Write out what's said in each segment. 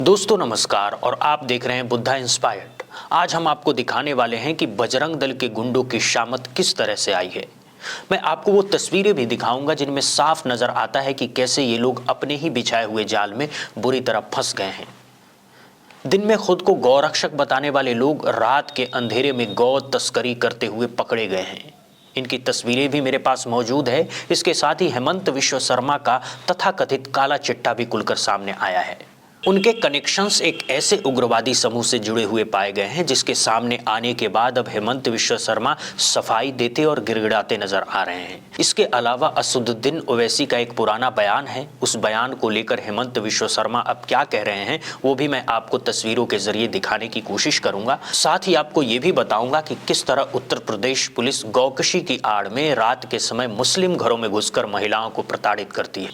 दोस्तों नमस्कार और आप देख रहे हैं बुद्धा इंस्पायर्ड। आज हम आपको दिखाने वाले हैं कि बजरंग दल के गुंडों की शामत किस तरह से आई है। मैं आपको वो तस्वीरें भी दिखाऊंगा जिनमें साफ नजर आता है कि कैसे ये लोग अपने ही बिछाए हुए जाल में बुरी तरह फंस गए हैं। दिन में खुद को गौरक्षक बताने वाले लोग रात के अंधेरे में गौ तस्करी करते हुए पकड़े गए हैं। इनकी तस्वीरें भी मेरे पास मौजूद है। इसके साथ ही हेमंत विश्व शर्मा का तथाकथित काला चिट्ठा भी खुलकर सामने आया है। उनके कनेक्शंस एक ऐसे उग्रवादी समूह से जुड़े हुए पाए गए हैं जिसके सामने आने के बाद अब हेमंत विश्व शर्मा सफाई देते और गिड़गिड़ाते नजर आ रहे हैं। इसके अलावा असदुद्दीन ओवैसी का एक पुराना बयान है, उस बयान को लेकर हेमंत विश्व शर्मा अब क्या कह रहे हैं वो भी मैं आपको तस्वीरों के जरिए दिखाने की कोशिश करूंगा। साथ ही आपको ये भी बताऊंगा कि किस तरह उत्तर प्रदेश पुलिस गौकशी की आड़ में रात के समय मुस्लिम घरों में घुसकर महिलाओं को प्रताड़ित करती है।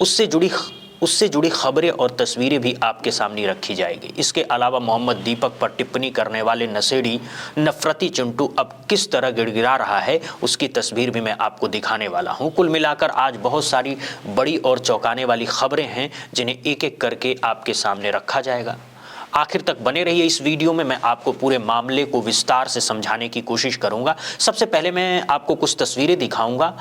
उससे जुड़ी खबरें और तस्वीरें भी आपके सामने रखी जाएगी। इसके अलावा मोहम्मद दीपक पर टिप्पणी करने वाले नशेड़ी नफरती चिंटू अब किस तरह गिड़गिड़ा रहा है उसकी तस्वीर भी मैं आपको दिखाने वाला हूं। कुल मिलाकर आज बहुत सारी बड़ी और चौंकाने वाली खबरें हैं जिन्हें एक एक करके आपके सामने रखा जाएगा। आखिर तक बने रहिए इस वीडियो में, मैं आपको पूरे मामले को विस्तार से समझाने की कोशिश करूंगा। सबसे पहले मैं आपको कुछ तस्वीरें दिखाऊंगा।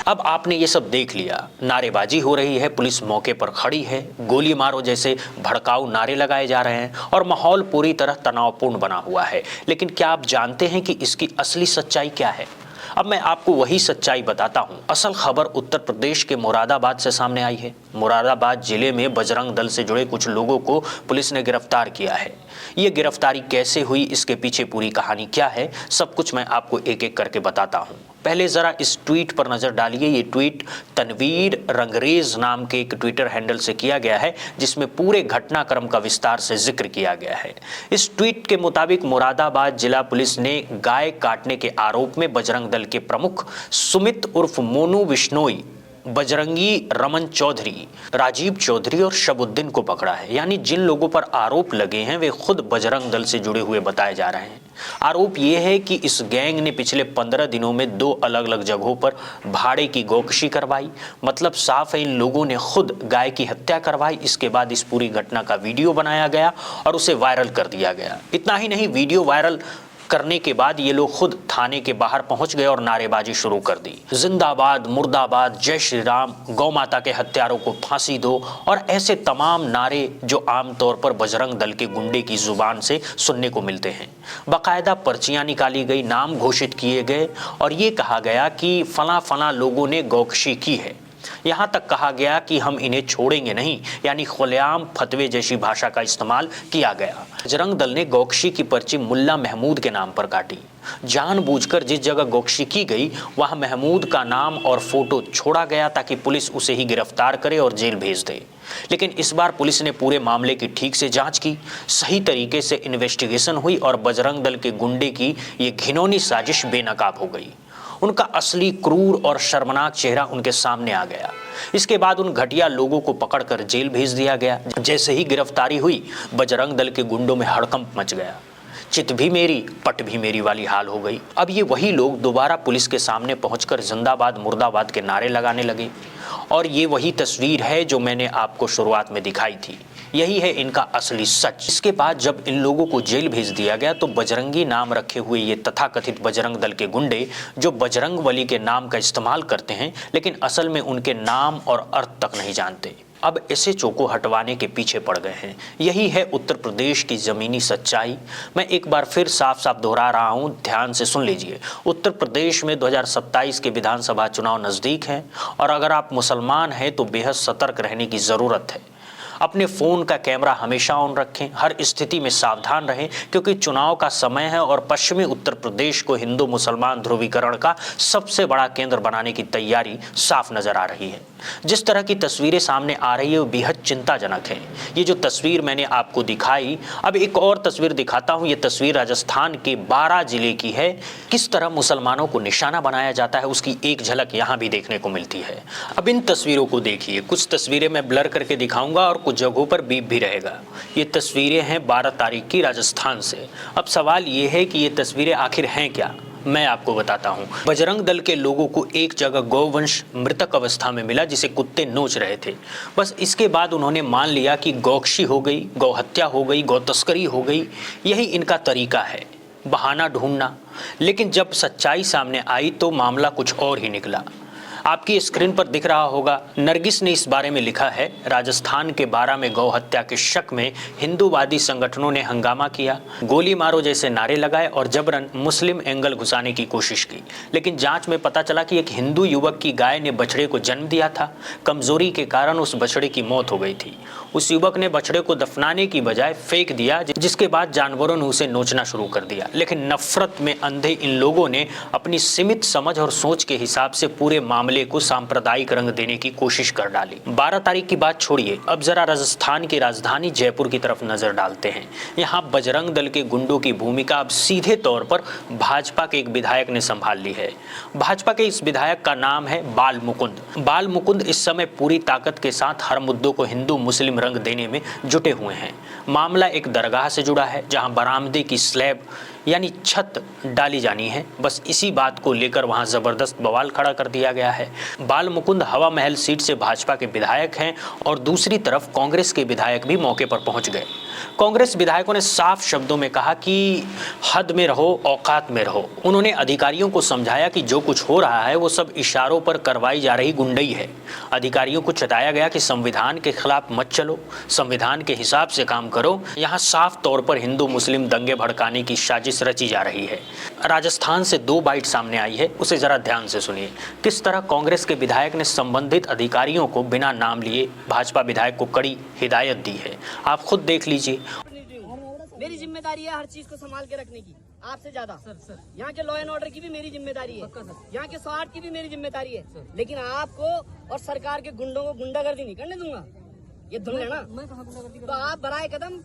अब आपने ये सब देख लिया, नारेबाजी हो रही है, पुलिस मौके पर खड़ी है, गोली मारो जैसे भड़काऊ नारे लगाए जा रहे हैं और माहौल पूरी तरह तनावपूर्ण बना हुआ है। लेकिन क्या आप जानते हैं कि इसकी असली सच्चाई क्या है? अब मैं आपको वही सच्चाई बताता हूं। असल खबर उत्तर प्रदेश के मुरादाबाद से सामने आई है। मुरादाबाद जिले में बजरंग दल से जुड़े कुछ लोगों को पुलिस ने गिरफ्तार किया है। ये गिरफ्तारी कैसे हुई, इसके पीछे पूरी कहानी क्या है, सब कुछ मैं आपको एक एक करके बताता हूं। पहले जरा इस ट्वीट पर नजर डालिए। ये ट्वीट तनवीर रंगरेज नाम के एक ट्विटर हैंडल से किया गया है जिसमें पूरे घटनाक्रम का विस्तार से जिक्र किया गया है। इस ट्वीट के मुताबिक मुरादाबाद जिला पुलिस ने गाय काटने के आरोप में बजरंग दल के प्रमुख सुमित उर्फ मोनू बिश्नोई, बजरंगी रमन चौधरी, राजीव चौधरी और शबुद्दीन को पकड़ा है। यानी जिन लोगों पर आरोप लगे हैं वे खुद बजरंग दल से जुड़े हुए बताए जा रहे हैं। आरोप ये है कि इस गैंग ने पिछले 15 दिनों में 2 अलग अलग जगहों पर भाड़े की गौकशी करवाई। मतलब साफ है इन लोगों ने खुद गाय की हत्या करवाई। इसके बाद इस पूरी घटना का वीडियो बनाया गया और उसे वायरल कर दिया गया। इतना ही नहीं, वीडियो वायरल करने के बाद ये लोग खुद थाने के बाहर पहुंच गए और नारेबाजी शुरू कर दी। जिंदाबाद, मुर्दाबाद, जय श्री राम, गौ माता के हत्यारों को फांसी दो और ऐसे तमाम नारे जो आमतौर पर बजरंग दल के गुंडे की जुबान से सुनने को मिलते हैं। बाकायदा पर्चियां निकाली गई, नाम घोषित किए गए और ये कहा गया कि फला फला लोगों ने गौकशी की है। यहां तक कहा गया कि हम इन्हें छोड़ेंगे नहीं, यानी खुलेआम फतवे जैसी भाषा का इस्तेमाल किया गया। बजरंग दल ने गौकशी की पर्ची मुल्ला महमूद के नाम पर काटी। जानबूझकर जिस जगह गौकशी की गई वहां महमूद का नाम और फोटो छोड़ा गया ताकि पुलिस उसे ही गिरफ्तार करे और जेल भेज दे। लेकिन इस बार पुलिस ने पूरे मामले की ठीक से जांच की, सही तरीके से इन्वेस्टिगेशन हुई और बजरंग दल के गुंडे की ये घिनौनी साजिश बेनकाब हो गई। उनका असली क्रूर और शर्मनाक चेहरा उनके सामने आ गया। इसके बाद उन घटिया लोगों को पकड़कर जेल भेज दिया गया। जैसे ही गिरफ्तारी हुई बजरंग दल के गुंडों में हड़कंप मच गया। चित भी मेरी पट भी मेरी वाली हाल हो गई। अब ये वही लोग दोबारा पुलिस के सामने पहुंचकर जिंदाबाद मुर्दाबाद के नारे लगाने लगे और ये वही तस्वीर है जो मैंने आपको शुरुआत में दिखाई थी। यही है इनका असली सच। इसके बाद जब इन लोगों को जेल भेज दिया गया तो बजरंगी नाम रखे हुए ये तथाकथित बजरंग दल के गुंडे जो बजरंग बली के नाम का इस्तेमाल करते हैं लेकिन असल में उनके नाम और अर्थ तक नहीं जानते, अब एसएचओ को हटवाने के पीछे पड़ गए हैं। यही है उत्तर प्रदेश की ज़मीनी सच्चाई। मैं एक बार फिर साफ साफ दोहरा रहा हूं, ध्यान से सुन लीजिए। उत्तर प्रदेश में 2027 के विधानसभा चुनाव नज़दीक हैं और अगर आप मुसलमान हैं तो बेहद सतर्क रहने की ज़रूरत है। अपने फ़ोन का कैमरा हमेशा ऑन रखें, हर स्थिति में सावधान रहें क्योंकि चुनाव का समय है और पश्चिमी उत्तर प्रदेश को हिंदू मुसलमान ध्रुवीकरण का सबसे बड़ा केंद्र बनाने की तैयारी साफ नज़र आ रही है। जिस तरह की तस्वीरें सामने आ रही है वो बेहद चिंताजनक है। ये जो तस्वीर मैंने आपको दिखाई, अब एक और तस्वीर दिखाता हूँ। ये तस्वीर राजस्थान के 12 जिले की है। किस तरह मुसलमानों को निशाना बनाया जाता है उसकी एक झलक यहाँ भी देखने को मिलती है। अब इन तस्वीरों को देखिए, कुछ तस्वीरें मैं ब्लर करके दिखाऊंगा और कुछ जगहों पर बीप भी रहेगा। ये तस्वीरें हैं 12 तारीख की राजस्थान से। अब सवाल ये है कि ये तस्वीरें आखिर हैं क्या, मैं आपको बताता हूँ। बजरंग दल के लोगों को एक जगह गौवंश मृतक अवस्था में मिला जिसे कुत्ते नोच रहे थे। बस इसके बाद उन्होंने मान लिया कि गौकशी हो गई, गौहत्या हो गई, गौ तस्करी हो गई, यही इनका तरीका है, बहाना ढूंढना। लेकिन जब सच्चाई सामने आई तो मामला कुछ और ही निकला। आपकी स्क्रीन पर दिख रहा होगा, नरगिस ने इस बारे में लिखा है। राजस्थान के बारा में गौ हत्या के शक में हिंदूवादी संगठनों ने हंगामा किया, गोली मारो जैसे नारे लगाए और जबरन मुस्लिम एंगल घुसाने की कोशिश की। लेकिन जांच में पता चला कि एक हिंदू युवक की गाय ने बछड़े को जन्म दिया था। कमजोरी के कारण उस बछड़े की मौत हो गई थी। उस युवक ने बछड़े को दफनाने की बजाय फेंक दिया, जिसके बाद जानवरों ने उसे नोचना शुरू कर दिया। लेकिन नफरत में अंधे इन लोगों ने अपनी सीमित समझ और सोच के हिसाब से पूरे मामले को सांप्रदायिक रंग देने की कोशिश कर डाली। 12 तारीख की बात छोड़िए, अब जरा राजस्थान की राजधानी जयपुर की तरफ नजर डालते हैं। यहाँ बजरंग दल के गुंडों की भूमिका अब सीधे तौर पर भाजपा के एक विधायक ने संभाल ली है। भाजपा के इस विधायक का नाम है बाल मुकुंद। बाल मुकुंद इस समय पूरी ताकत के साथ हर मुद्दों को हिंदू मुस्लिम रंग देने में जुटे हुए हैं। मामला एक दरगाह से जुड़ा है जहां बरामदे की स्लैब यानी छत डाली जानी है। बस इसी बात को लेकर वहां जबरदस्त बवाल खड़ा कर दिया गया है। बाल मुकुंद हवा महल सीट से भाजपा के विधायक हैं और दूसरी तरफ कांग्रेस के विधायक भी मौके पर पहुंच गए। कांग्रेस विधायकों ने साफ शब्दों में कहा कि हद में रहो, औकात में रहो। उन्होंने अधिकारियों को समझाया कि जो कुछ हो रहा है वो सब इशारों पर करवाई जा रही गुंडई है। अधिकारियों को चेताया गया कि संविधान के खिलाफ मत चलो, संविधान के हिसाब से काम करो। यहाँ साफ तौर पर हिंदू मुस्लिम दंगे भड़काने की साजिश रची जा रही है। राजस्थान से 2 बाइट सामने आई है, उसे जरा ध्यान से सुनिए। किस तरह कांग्रेस के विधायक ने संबंधित अधिकारियों को बिना नाम लिए भाजपा विधायक को कड़ी हिदायत दी है। आप खुद देख लीजिए। मेरी जिम्मेदारी है हर चीज को संभाल के रखने की, आपसे ज्यादा। सर यहाँ के लॉ एंड ऑर्डर की भी मेरी जिम्मेदारी है, यहाँ के स्वार्थ की भी मेरी जिम्मेदारी है। लेकिन आपको और सरकार के गुंडों को गुंडागर्दी नहीं करने दूंगा। ये धुन है ना, तो आप बढ़ाए कदम,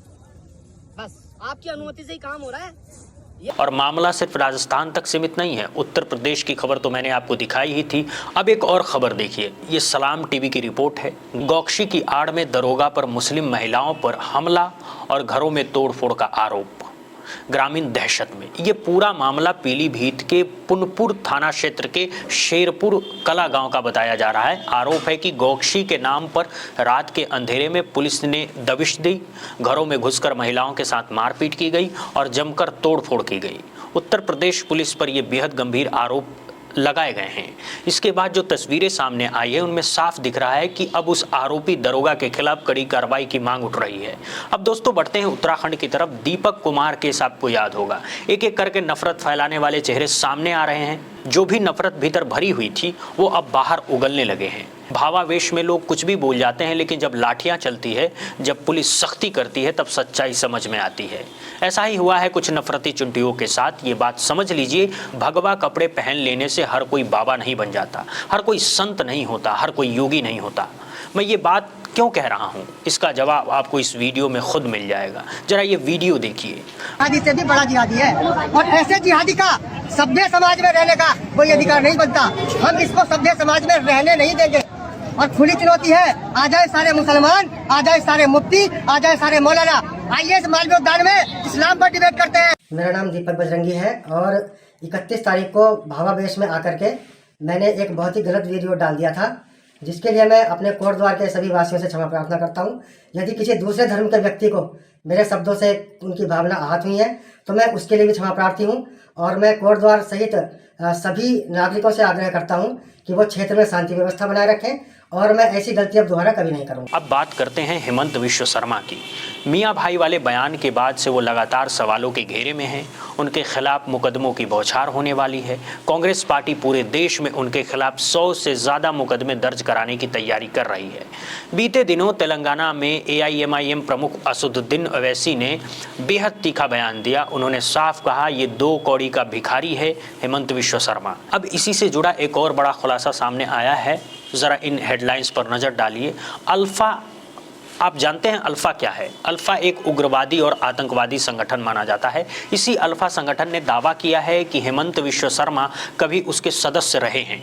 बस आपकी अनुमति से ही काम हो रहा है। और मामला सिर्फ राजस्थान तक सीमित नहीं है। उत्तर प्रदेश की खबर तो मैंने आपको दिखाई ही थी। अब एक और खबर देखिए, ये सलाम टीवी की रिपोर्ट है। गौकशी की आड़ में दरोगा पर मुस्लिम महिलाओं पर हमला और घरों में तोड़फोड़ का आरोप, ग्रामीण दहशत में। ये पूरा मामला पीलीभीत के पुनपुर थाना क्षेत्र के शेरपुर कला गांव का बताया जा रहा है। आरोप है कि गौकशी के नाम पर रात के अंधेरे में पुलिस ने दबिश दी, घरों में घुसकर महिलाओं के साथ मारपीट की गई और जमकर तोड़फोड़ की गई। उत्तर प्रदेश पुलिस पर यह बेहद गंभीर आरोप लगाए गए हैं। इसके बाद जो तस्वीरें सामने आई है उनमें साफ दिख रहा है कि अब उस आरोपी दरोगा के खिलाफ कड़ी कार्रवाई की मांग उठ रही है। अब दोस्तों बढ़ते हैं उत्तराखंड की तरफ। दीपक कुमार केस आपको याद होगा। एक एक करके नफरत फैलाने वाले चेहरे सामने आ रहे हैं। जो भी नफरत भीतर भरी हुई थी वो अब बाहर उगलने लगे हैं। भावावेश में लोग कुछ भी बोल जाते हैं, लेकिन जब लाठियां चलती है, जब पुलिस सख्ती करती है, तब सच्चाई समझ में आती है। ऐसा ही हुआ है कुछ नफरती चुंटियों के साथ। ये बात समझ लीजिए, भगवा कपड़े पहन लेने से हर कोई बाबा नहीं बन जाता, हर कोई संत नहीं होता, हर कोई योगी नहीं होता। मैं ये बात क्यों कह रहा हूँ, इसका जवाब आपको इस वीडियो में खुद मिल जाएगा। जरा ये वीडियो देखिए। जिहादी से भी बड़ा जिहादी है और ऐसे जिहादी का सभ्य समाज में रहने का कोई अधिकार नहीं बनता। हम इसको सभ्य समाज में रहने नहीं देंगे। और खुली चुनौती है, आ जाए सारे मुसलमान, आ जाए सारे मुफ्ती, आ जाए सारे मौलाना। आइए इस मालवी उद्यान में इस्लाम पर डिबेट करते हैं। मेरा नाम दीपक बजरंगी है और 31 तारीख को भावावेश में आकर के मैंने एक बहुत ही गलत वीडियो डाल दिया था, जिसके लिए मैं अपने कोट द्वार के सभी वासियों से क्षमा प्रार्थना करता हूं। यदि किसी दूसरे धर्म के व्यक्ति को मेरे शब्दों से उनकी भावना आहत हुई है तो मैं उसके लिए भी क्षमा प्रार्थी हूं। और मैं कोट द्वार सहित सभी नागरिकों से आग्रह करता हूं कि वो क्षेत्र में शांति व्यवस्था बनाए रखें और मैं ऐसी गलती अब दोबारा कभी नहीं करूँगा। अब बात करते हैं हेमंत विश्व शर्मा की। मियाँ भाई वाले बयान के बाद से वो लगातार सवालों के घेरे में हैं। उनके खिलाफ मुकदमों की बौछार होने वाली है। कांग्रेस पार्टी पूरे देश में उनके खिलाफ 100 से ज़्यादा मुकदमे दर्ज कराने की तैयारी कर रही है। बीते दिनों तेलंगाना में AIMIM प्रमुख असदुद्दीन ओवैसी ने बेहद तीखा बयान दिया। उन्होंने साफ कहा, ये 2 कौड़ी का भिखारी है हेमंत विश्व शर्मा। अब इसी से जुड़ा एक और बड़ा खुलासा सामने आया है। ज़रा इन हेडलाइंस पर नज़र डालिए। अल्फा, आप जानते हैं अल्फा क्या है? अल्फा एक उग्रवादी और आतंकवादी संगठन माना जाता है। इसी अल्फा संगठन ने दावा किया है कि हेमंत विश्व शर्मा कभी उसके सदस्य रहे हैं।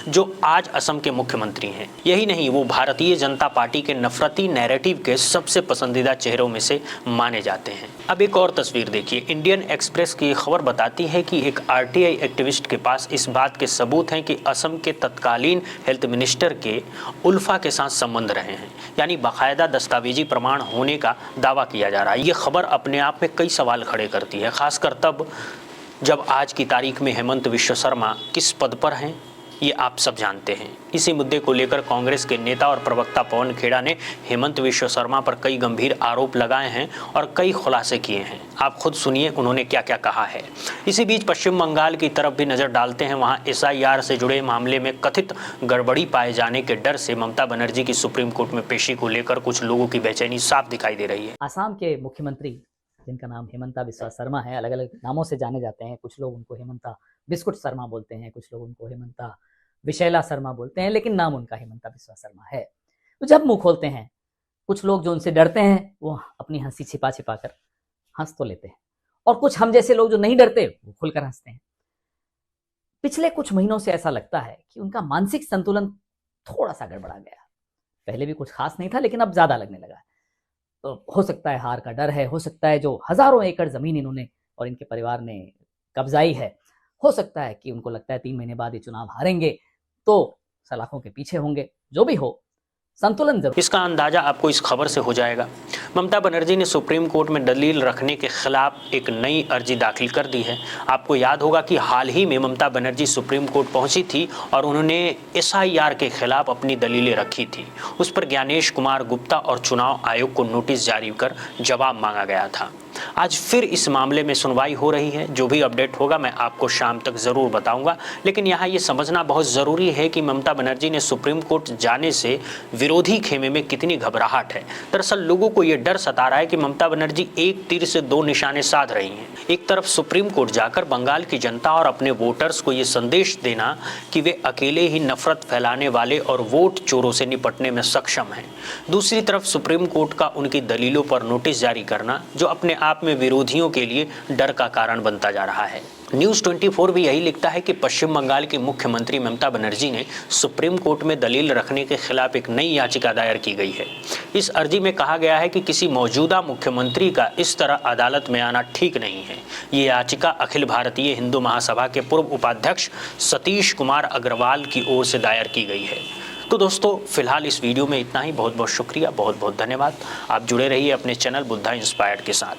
जो आज असम के मुख्यमंत्री हैं। यही नहीं, वो भारतीय जनता पार्टी के नफरती नैरेटिव के सबसे पसंदीदा चेहरों में से माने जाते हैं। अब एक और तस्वीर देखिए। इंडियन एक्सप्रेस की खबर बताती है कि एक आरटीआई एक्टिविस्ट के पास इस बात के सबूत हैं कि असम के तत्कालीन हेल्थ मिनिस्टर के उल्फा के साथ संबंध रहे हैं, यानी बाकायदा दस्तावेजी प्रमाण होने का दावा किया जा रहा है। ये खबर अपने आप में कई सवाल खड़े करती है, खासकर तब जब आज की तारीख में हेमंत विश्व शर्मा किस पद पर हैं, ये आप सब जानते हैं। इसी मुद्दे को लेकर कांग्रेस के नेता और प्रवक्ता पवन खेड़ा ने हेमंत विश्व शर्मा पर कई गंभीर आरोप लगाए हैं और कई खुलासे किए हैं। आप खुद सुनिए उन्होंने क्या क्या कहा है। इसी बीच पश्चिम बंगाल की तरफ भी नजर डालते हैं। वहां एसआईआर से जुड़े मामले में कथित गड़बड़ी पाए जाने के डर से ममता बनर्जी की सुप्रीम कोर्ट में पेशी को लेकर कुछ लोगों की बेचैनी साफ दिखाई दे रही है। आसाम के मुख्यमंत्री जिनका नाम हेमंता बिस्वा शर्मा है, अलग अलग नामों से जाने जाते हैं। कुछ लोग उनको हेमंता बिस्कुट शर्मा बोलते हैं, कुछ लोग उनको हेमंता विशैला शर्मा बोलते हैं, लेकिन नाम उनका हेमंता बिस्वा शर्मा है। तो जब मुंह खोलते हैं, कुछ लोग जो उनसे डरते हैं वो अपनी हंसी छिपा छिपा कर हंस तो लेते हैं, और कुछ हम जैसे लोग जो नहीं डरते वो खुलकर हंसते हैं। पिछले कुछ महीनों से ऐसा लगता है कि उनका मानसिक संतुलन थोड़ा सा गड़बड़ा गया। पहले भी कुछ खास नहीं था, लेकिन अब ज्यादा लगने लगा। तो हो सकता है हार का डर है, हो सकता है जो हजारों एकड़ जमीन इन्होंने और इनके परिवार ने कब्जाई है, हो सकता है कि उनको लगता है 3 महीने बाद ये चुनाव हारेंगे तो सलाखों के पीछे होंगे। जो भी हो, संतुलन जरूर। इसका अंदाजा आपको इस खबर से हो जाएगा। ममता बनर्जी ने सुप्रीम कोर्ट में दलील रखने के खिलाफ एक नई अर्जी दाखिल कर दी है। आपको याद होगा कि हाल ही में ममता बनर्जी सुप्रीम कोर्ट पहुंची थी और उन्होंने एसआईआर के खिलाफ अपनी दलीलें रखी थी। उस पर ज्ञानेश कुमार गुप्ता और चुनाव आयोग को नोटिस जारी कर जवाब मांगा गया था। आज फिर इस मामले में सुनवाई हो रही है। जो भी अपडेट होगा मैं आपको शाम तक जरूर बताऊंगा, लेकिन यहाँ ये समझना बहुत जरूरी है कि ममता बनर्जी ने सुप्रीम कोर्ट जाने से विरोधी खेमे में कितनी घबराहट है। दरअसल लोगों को ये डर सता रहा है कि ममता बनर्जी एक तीर से 2 निशाने साध रही हैं। एक तरफ सुप्रीम कोर्ट जाकर बंगाल की जनता और अपने वोटर्स को ये संदेश देना कि वे अकेले ही नफरत फैलाने वाले और वोट चोरों से निपटने में सक्षम हैं। दूसरी तरफ सुप्रीम कोर्ट का उनकी दलीलों पर नोटिस जारी करना, जो अपने आप में विरोधियों के लिए डर का कारण बनता जा रहा है। न्यूज़ 24 भी यही लिखता है कि पश्चिम बंगाल की मुख्यमंत्री ममता बनर्जी ने सुप्रीम कोर्ट में दलील रखने के खिलाफ एक नई याचिका दायर की गई है। इस अर्जी में कहा गया है कि किसी मौजूदा मुख्यमंत्री का इस तरह अदालत में आना ठीक नहीं है। ये याचिका अखिल भारतीय हिंदू महासभा के पूर्व उपाध्यक्ष सतीश कुमार अग्रवाल की ओर से दायर की गई है। तो दोस्तों, फिलहाल इस वीडियो में इतना ही। बहुत बहुत शुक्रिया, बहुत बहुत धन्यवाद। आप जुड़े रहिए अपने चैनल बुद्धा इंस्पायर्ड के साथ।